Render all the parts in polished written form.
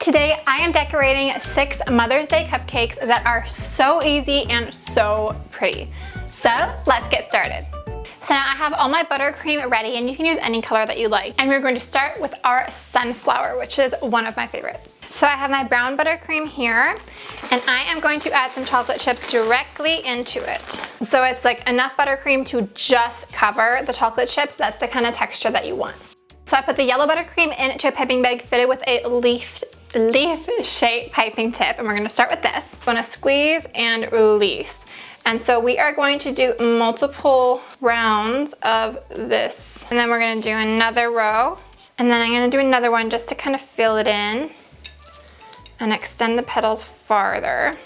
Today I am decorating 6 Mother's Day cupcakes that are so easy and so pretty. So let's get started. So now I have all my buttercream ready, and you can use any color that you like. And we're going to start with our sunflower, which is one of my favorites. So I have my brown buttercream here, and I am going to add some chocolate chips directly into it. So it's like enough buttercream to just cover the chocolate chips. That's the kind of texture that you want. So I put the yellow buttercream into a piping bag fitted with a leaf-shaped piping tip, and we're going to start with this. I'm going to squeeze and release. And so we are going to do multiple rounds of this. And then we're going to do another row. And then I'm going to do another one just to kind of fill it in and extend the petals farther.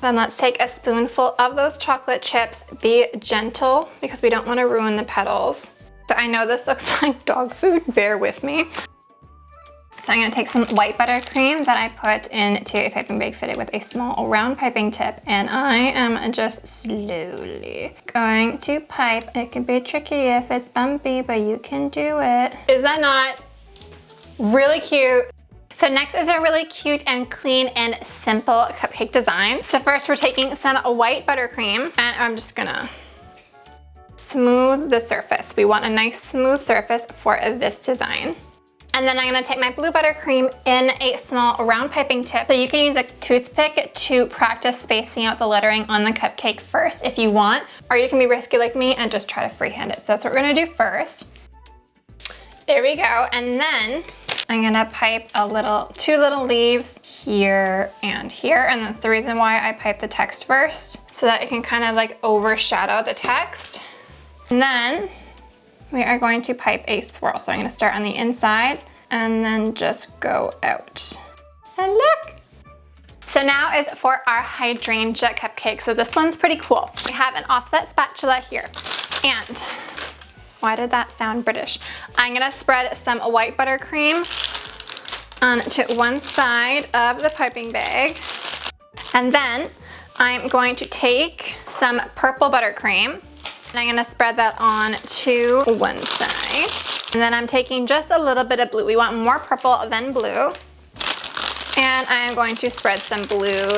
Then let's take a spoonful of those chocolate chips. Be gentle because we don't want to ruin the petals. So I know this looks like dog food, bear with me. So I'm going to take some white buttercream that I put into a piping bag fitted with a small round piping tip, and I am just slowly going to pipe. It can be tricky if it's bumpy, but you can do it. Is that not really cute? So next is a really cute and clean and simple cupcake design. So first we're taking some white buttercream, and I'm just gonna smooth the surface. We want a nice smooth surface for this design. And then I'm gonna take my blue buttercream in a small round piping tip. So you can use a toothpick to practice spacing out the lettering on the cupcake first if you want, or you can be risky like me and just try to freehand it. So that's what we're gonna do first. There we go. And then I'm gonna pipe two little leaves here and here. And that's the reason why I pipe the text first, so that it can kind of like overshadow the text. And then we are going to pipe a swirl. So I'm going to start on the inside and then just go out. And look! So now is for our hydrangea cupcake. So this one's pretty cool. We have an offset spatula here. And why did that sound British? I'm going to spread some white buttercream onto one side of the piping bag. And then I'm going to take some purple buttercream, and I'm gonna spread that on to one side. And then I'm taking just a little bit of blue. We want more purple than blue. And I am going to spread some blue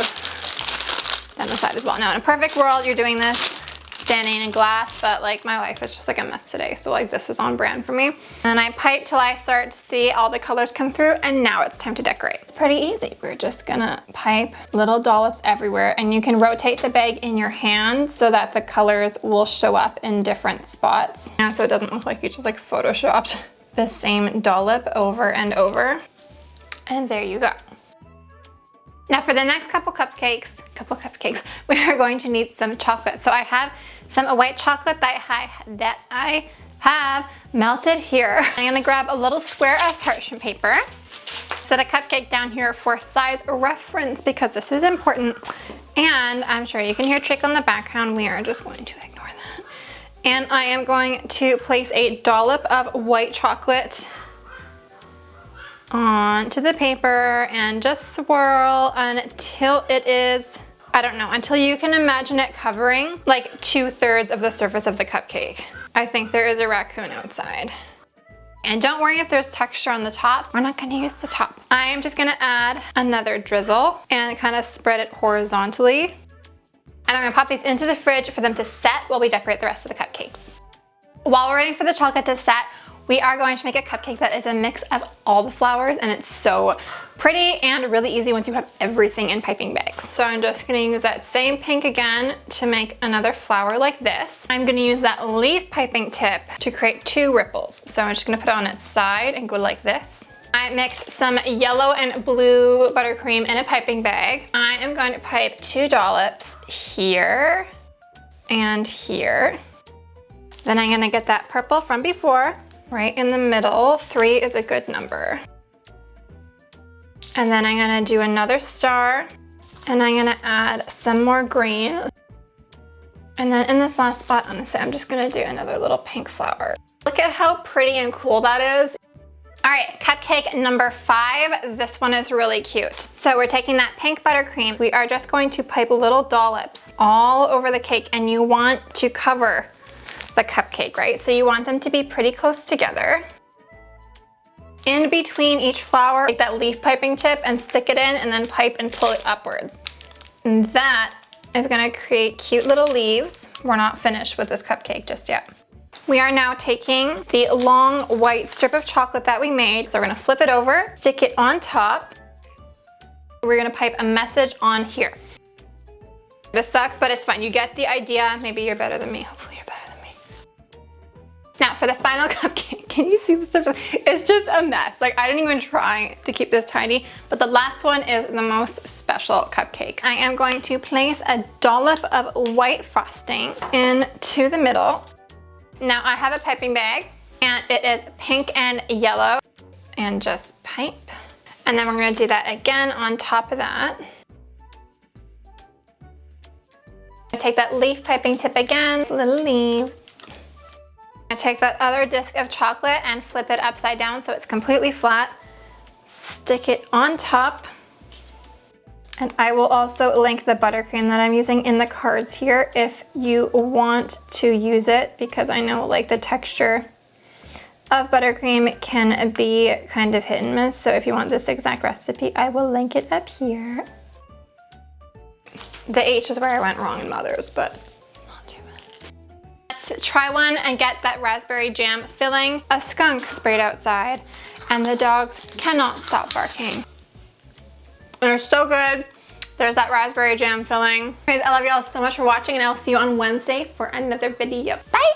down the side as well. Now in a perfect world, you're doing this standing in glass, but like my life is just like a mess today. So like this is on brand for me. And I pipe till I start to see all the colors come through, and now it's time to decorate. It's pretty easy. We're just gonna pipe little dollops everywhere, and you can rotate the bag in your hand so that the colors will show up in different spots. And so it doesn't look like you just like photoshopped the same dollop over and over. And there you go. Now for the next couple cupcakes, we are going to need some chocolate. So I have some white chocolate that I have melted here. I'm gonna grab a little square of parchment paper, set a cupcake down here for size reference because this is important. And I'm sure you can hear Trick on the background. We are just going to ignore that. And I am going to place a dollop of white chocolate onto the paper and just swirl until it is, I don't know, until you can imagine it covering like 2/3 of the surface of the cupcake. I think there is a raccoon outside. And don't worry if there's texture on the top. We're not gonna use the top. I am just gonna add another drizzle and kind of spread it horizontally. And I'm gonna pop these into the fridge for them to set while we decorate the rest of the cupcakes. While we're waiting for the chocolate to set, we are going to make a cupcake that is a mix of all the flowers, and it's so pretty and really easy once you have everything in piping bags. So I'm just gonna use that same pink again to make another flower like this. I'm gonna use that leaf piping tip to create 2 ripples. So I'm just gonna put it on its side and go like this. I mixed some yellow and blue buttercream in a piping bag. I am going to pipe 2 dollops here and here. Then I'm gonna get that purple from before, right in the middle. 3 is a good number. And then I'm gonna do another star, and I'm gonna add some more green. And then in this last spot, honestly, I'm just gonna do another little pink flower. Look at how pretty and cool that is. All right, cupcake number 5. This one is really cute. So we're taking that pink buttercream. We are just going to pipe little dollops all over the cake, and you want to cover the cupcake, right? So you want them to be pretty close together. In between each flower, take that leaf piping tip and stick it in and then pipe and pull it upwards. And that is gonna create cute little leaves. We're not finished with this cupcake just yet. We are now taking the long white strip of chocolate that we made. So we're gonna flip it over, stick it on top. We're gonna pipe a message on here. This sucks, but it's fine. You get the idea. Maybe you're better than me. Hopefully you're better than me. Now for the final cupcake, can you see the stuff? It's just a mess. Like I didn't even try to keep this tidy, but the last one is the most special cupcake. I am going to place a dollop of white frosting into the middle. Now I have a piping bag and it is pink and yellow and just pipe. And then we're gonna do that again on top of that. I take that leaf piping tip again, little leaves. I take that other disc of chocolate and flip it upside down so it's completely flat. Stick it on top. And I will also link the buttercream that I'm using in the cards here if you want to use it, because I know like the texture of buttercream can be kind of hit and miss. So if you want this exact recipe, I will link it up here. The H is where I went wrong in Mother's, but it's not too bad. Let's try one and get that raspberry jam filling. A skunk sprayed outside and the dogs cannot stop barking. They're so good. There's that raspberry jam filling. Guys, I love y'all so much for watching and I'll see you on Wednesday for another video. Bye!